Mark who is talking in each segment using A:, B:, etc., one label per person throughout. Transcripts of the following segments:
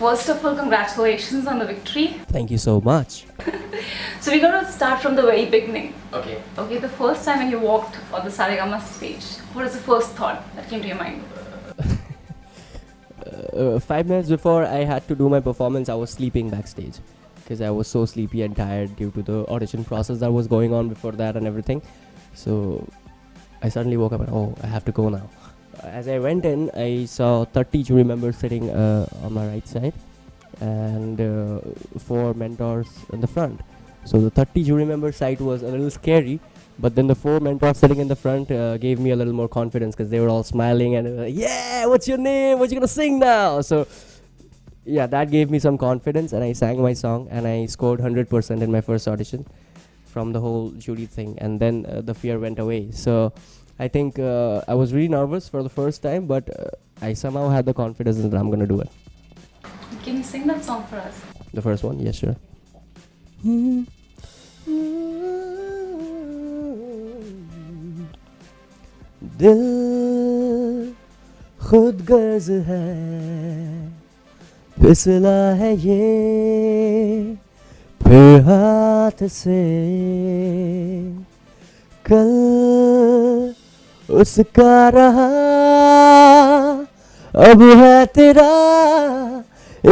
A: First of all, congratulations on the victory.
B: Thank you so much.
A: So we're going to start from the very beginning.
B: Okay.
A: Okay, the first time when you walked on the SaReGaMa stage, what is the first thought that came to your mind?
B: 5 minutes before I had to do my performance, I was sleeping backstage because I was so sleepy and tired due to the audition process that was going on before that and everything. So I suddenly woke up and I have to go now. As I went in, I saw 30 jury members sitting on my right side and 4 mentors in the front. So the 30 jury member side was a little scary, but then the 4 mentors sitting in the front gave me a little more confidence because they were all smiling and like, yeah, what's your name? What you gonna sing now? So yeah, that gave me some confidence and I sang my song and I scored 100% in my first audition from the whole jury thing, and then the fear went away. So I think I was really nervous for the first time, but I somehow had the confidence that I'm gonna do it.
A: Can you sing that song for us?
B: The first one? Yes, sure. दिल खुद गर्ज है फिसला है ये फिर हाथ से कल उसका रहा अब है तेरा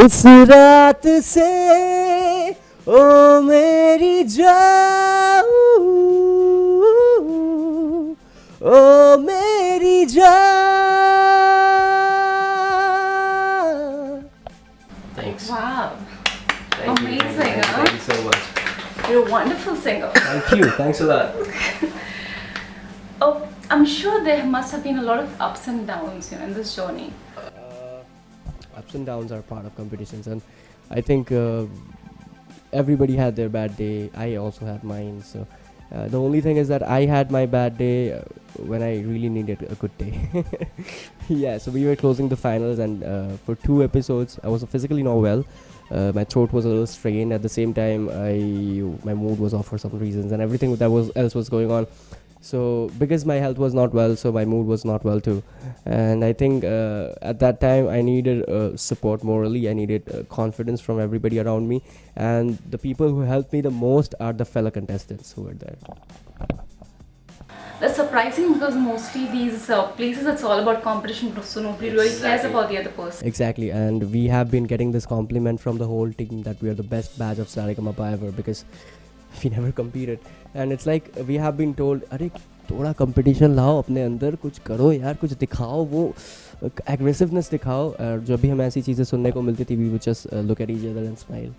B: इस रात से ओ मेरी जान ओ मेरी जान. Thanks.
A: Wow.
B: Thank
A: Amazing,
B: you.
A: huh?
B: Thank you so much.
A: You're a wonderful singer.
B: Thank you. Thanks a lot.
A: Oh, I'm sure there must have been a lot of ups and downs, in this journey.
B: Ups and downs are part of competitions, and I think everybody had their bad day. I also had mine. So the only thing is that I had my bad day when I really needed a good day. Yeah, so we were closing the finals, and for 2 episodes I was physically not well. My throat was a little strained. At the same time, my mood was off for some reasons, and everything else was going on. So because my health was not well, so my mood was not well too. And I think at that time I needed support morally. I needed confidence from everybody around me, and the people who helped me the most are the fellow contestants who were there.
A: That's surprising because mostly these places it's all about competition, so nobody really cares about the other person.
B: Exactly, and we have been getting this compliment from the whole team that we are the best batch of SaReGaMaPa ever because we never competed. And it's like we have been told, अरे थोड़ा competition लाओ अपने अंदर, कुछ करो यार, कुछ दिखाओ, वो aggressiveness दिखाओ. और जब भी हमें ऐसी चीज़ें सुनने को मिलती थी, we would just look at each other and smile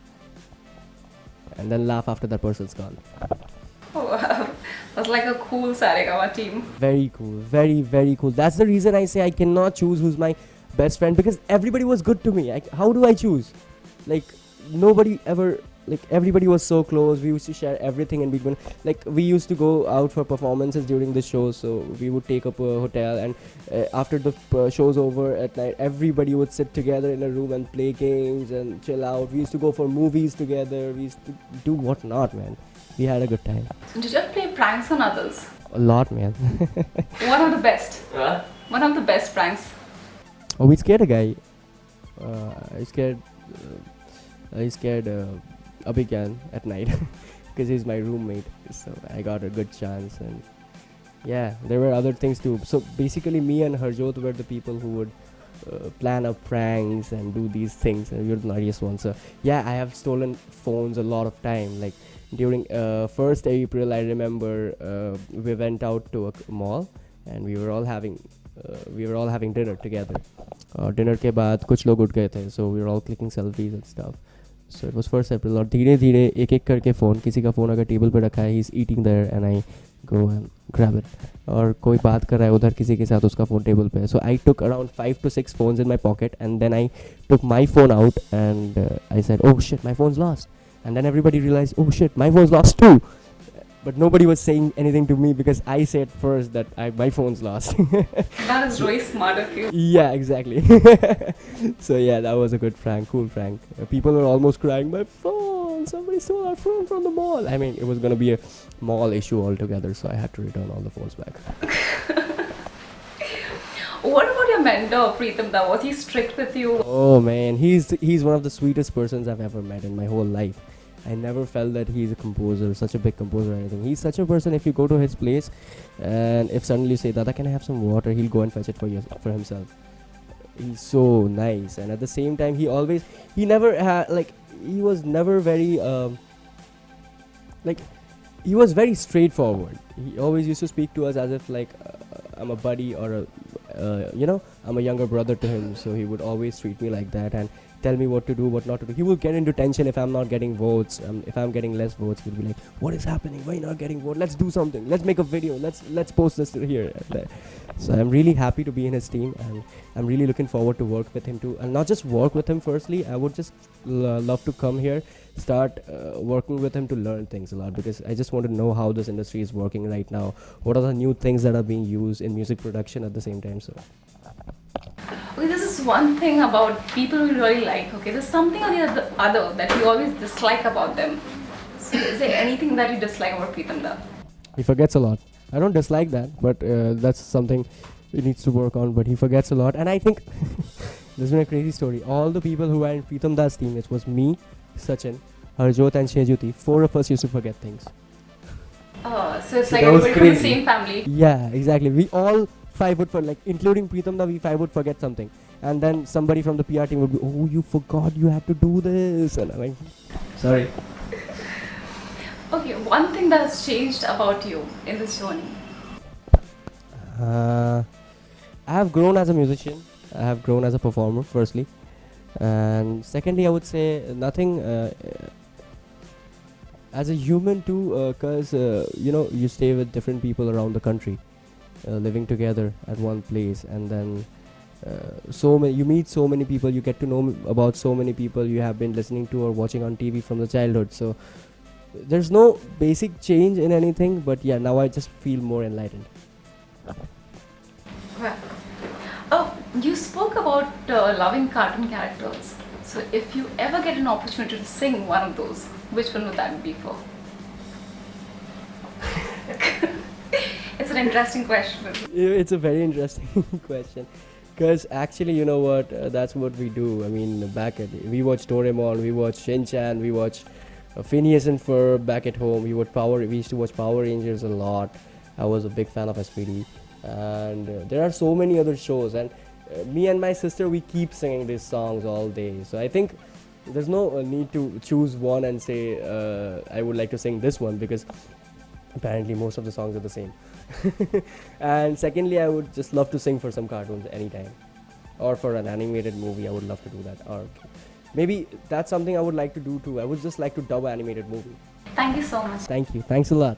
B: and then laugh after that person's gone.
A: Oh, wow. That's like a cool SaReGaMa team.
B: Very cool, very, very cool. That's the reason I say I cannot choose who's my best friend, because everybody was good to me. How do I choose? Like, nobody ever, like, everybody was so close. We used to share everything in between. Like, we used to go out for performances during the show, so we would take up a hotel, and after the show's over at night, everybody would sit together in a room and play games and chill out. We used to go for movies together. We used to do whatnot, man. We had a good time.
A: Did you ever play pranks on others?
B: A lot, man.
A: One of the best. One of the best pranks.
B: Oh, we scared a guy. I scared Abhigan at night because he's my roommate. So I got a good chance, and yeah, there were other things too. So basically, me and Harjot were the people who would plan up pranks and do these things, and we were the naughtiest ones. So yeah, I have stolen phones a lot of time. Like during 1st April, I remember we went out to a mall and we were all having dinner together. Dinner के बाद कुछ लोग उठ गए थे, so we were all clicking selfies and stuff. So it was 1st April, और धीरे धीरे एक एक करके फ़ोन, किसी का फ़ोन अगर टेबल पे रखा है, he's eating there and I go and grab it. और कोई बात कर रहा है उधर किसी के साथ, उसका फ़ोन टेबल पे है. So I took around 5 to 6 phones in my pocket, and then I took my phone out and I said, oh shit, my phone's lost. And then everybody realized, oh shit, my phone's lost too. But nobody was saying anything to me because I said first that my phone's lost.
A: That is really smart of you.
B: Yeah, exactly. So yeah, that was a good prank, cool prank. People were almost crying, my phone, somebody stole our phone from the mall. I mean, it was going to be a mall issue altogether, so I had to return all the phones back.
A: What about your your mentor, Preetham Da? Was he strict with you?
B: Oh man, he's one of the sweetest persons I've ever met in my whole life. I never felt that he's a composer, such a big composer or anything. He's such a person. If you go to his place, and if suddenly you say, "Dada, can I have some water?" He'll go and fetch it for himself. He's so nice, and at the same time, he never had like he was never very like he was very straightforward. He always used to speak to us as if like I'm a buddy or I'm a younger brother to him. So he would always treat me like that and tell me what to do, what not to do. He will get into tension if I'm not getting votes. If I'm getting less votes, he'll be like, "What is happening? Why not getting votes? Let's do something. Let's make a video. Let's post this here." So I'm really happy to be in his team, and I'm really looking forward to work with him too. And not just work with him. Firstly, I would just love to come here, start working with him to learn things a lot, because I just want to know how this industry is working right now. What are the new things that are being used in music production at the same time? So.
A: Okay, this is one thing about people we really like. Okay, there's something or the other that you always dislike about them. So is there anything that you dislike about Preetham Da?
B: He forgets a lot. I don't dislike that, but that's something he needs to work on. But he forgets a lot, and I think this has been a crazy story. All the people who were in Preetham Da's team, it was me, Sachin, Harjot, and Shejuti. 4 of us used to forget things.
A: So it's
B: So
A: like
B: that was
A: everybody from the
B: crazy.
A: same family.
B: Yeah, exactly. We all 5 would forget, like including Preetham Da, we 5 would forget something, and then somebody from the PR team would be, "Oh, you forgot, you had to do this," and I'm like, "Sorry."
A: Okay, one thing that has changed about you in this journey.
B: I have grown as a musician. I have grown as a performer, firstly. And secondly, I would say nothing as a human too, because you stay with different people around the country, living together at one place, and then you meet so many people, you get to know about so many people you have been listening to or watching on TV from the childhood. So there's no basic change in anything, but yeah, now I just feel more enlightened.
A: Well, oh, you spoke about loving cartoon characters. So if you ever get an opportunity to sing one of those, which one would that be for? It's an interesting question.
B: It's a very interesting question, because actually, you know what, that's what we do. I mean, we watch Doraemon, we watch Shin-chan, we watch Phineas and Ferb back at home. We used to watch Power Rangers a lot. I was a big fan of SPD, and there are so many other shows, and me and my sister, we keep singing these songs all day. So I think there's no need to choose one and say I would like to sing this one, because apparently most of the songs are the same. And secondly, I would just love to sing for some cartoons anytime, or for an animated movie. I would love to do that, or maybe that's something I would like to do too. I would just like to dub an animated movie.
A: Thank you so much.
B: Thank you. Thanks a lot.